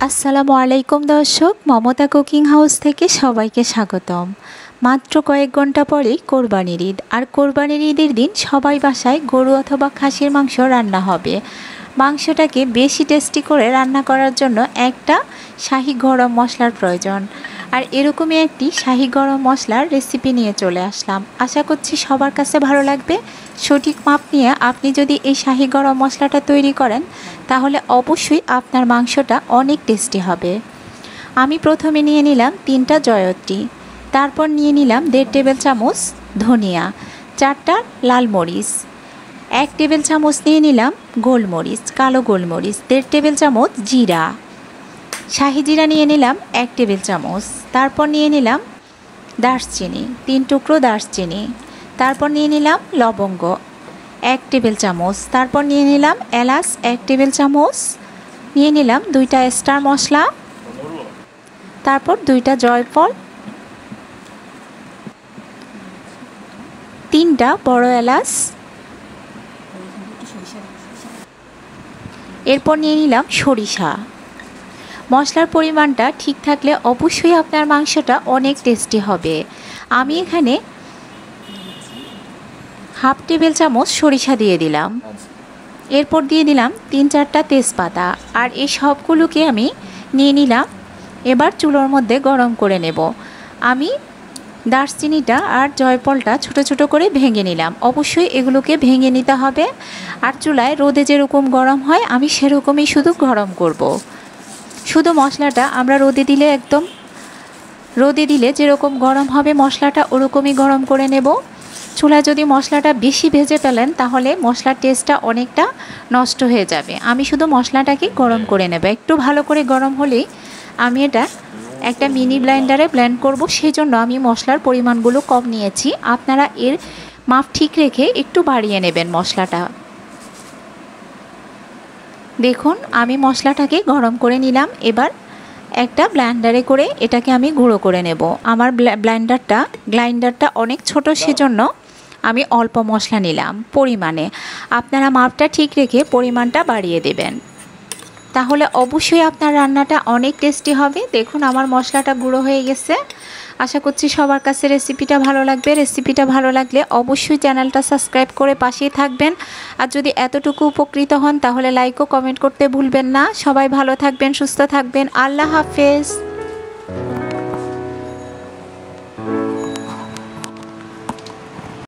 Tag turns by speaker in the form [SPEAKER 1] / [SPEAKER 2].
[SPEAKER 1] আসসালামু আলাইকুম দর্শক, মমতা কুকিং হাউস থেকে সবাইকে স্বাগতম। মাত্র কয়েক ঘন্টা পরেই কোরবানির ঈদ, আর কোরবানির ঈদের দিন সবাই বাসায় গরু অথবা খাসির মাংস রান্না হবে। মাংসটাকে বেশি টেস্টি করে রান্না করার জন্য একটা শাহি গরম মশলার প্রয়োজন, আর এরকমই একটি শাহি গরম মশলার রেসিপি নিয়ে চলে আসলাম। আশা করছি সবার কাছে ভালো লাগবে। সঠিক মাপ নিয়ে আপনি যদি এই শাহি গরম মশলাটা তৈরি করেন তাহলে অবশ্যই আপনার মাংসটা অনেক টেস্টি হবে। আমি প্রথমে নিয়ে নিলাম 3টা জয়ত্রী, তারপর নিয়ে নিলাম 1.5 টেবিল চামচ ধনিয়া, 4টা লাল মরিচ, 1 টেবিল চামচ নিয়ে নিলাম গোলমরিচ, কালো গোলমরিচ, 1.5 টেবিল চামচ জিরা, শাহি জিরা নিয়ে নিলাম 1 টেবিল চামচ, তারপর নিয়ে নিলাম দারচিনি 3 টুকরো দারচিনি, তারপর নিয়ে নিলাম লবঙ্গ 1 টেবিল চামচ, তারপর নিয়ে নিলাম এলাচ 1 টেবিল চামচ, নিয়ে নিলাম 2টা স্টার মশলা, তারপর 2টা জয়ফল, 3টা বড় এলাচ, এরপর নিয়ে নিলাম সরিষা। মশলার পরিমাণটা ঠিক থাকলে অবশ্যই আপনার মাংসটা অনেক টেস্টি হবে। আমি এখানে হাফ টেবিল চামচ সরিষা দিয়ে দিলাম, এরপর দিয়ে দিলাম 3-4টা তেজপাতা, আর এই সবগুলোকে আমি নিয়ে নিলাম। এবার চুলোর মধ্যে গরম করে নেব। আমি দারচিনিটা আর জয়ফলটা ছোট ছোট করে ভেঙে নিলাম। অবশ্যই এগুলোকে ভেঙে নিতে হবে, আর চুলায় রোদে যেরকম গরম হয় আমি সেরকমই শুধু গরম করব। শুধু মশলাটা আমরা রোদে দিলে যেরকম গরম হবে মশলাটা ওরকমই গরম করে নেব। চুলায় যদি মশলাটা বেশি ভেজে ফেলেন তাহলে মশলার টেস্টটা অনেকটা নষ্ট হয়ে যাবে। আমি শুধু মশলাটাকে গরম করে নেব। একটু ভালো করে গরম হলেই আমি এটা একটা মিনি ব্লেন্ডারে ব্লেন্ড করব, সেই জন্য আমি মশলার পরিমাণগুলো কম নিয়েছি। আপনারা এর মাপ ঠিক রেখে একটু বাড়িয়ে নেবেন মশলাটা। দেখুন আমি মশলাটাকে গরম করে নিলাম। এবার একটা ব্লেন্ডারে করে এটাকে আমি গুঁড়ো করে নেব। আমার গ্রাইন্ডারটা অনেক ছোট, সেজন্য আমি অল্প মশলা নিলাম পরিমাণে। আপনারা মাপটা ঠিক রেখে পরিমাণটা বাড়িয়ে দেবেন, তাহলে অবশ্যই আপনার রান্নাটা অনেক টেস্টি হবে। দেখুন আমার মশলাটা গুঁড়ো হয়ে গেছে। আশা করছি সবার কাছে রেসিপিটা ভালো লাগবে। রেসিপিটা ভালো লাগলে অবশ্যই চ্যানেলটা সাবস্ক্রাইব করে পাশেই থাকবেন, আর যদি এতটুকু উপকৃত হন তাহলে লাইক ও কমেন্ট করতে ভুলবেন না। সবাই ভালো থাকবেন, সুস্থ থাকবেন। আল্লাহ হাফেজ।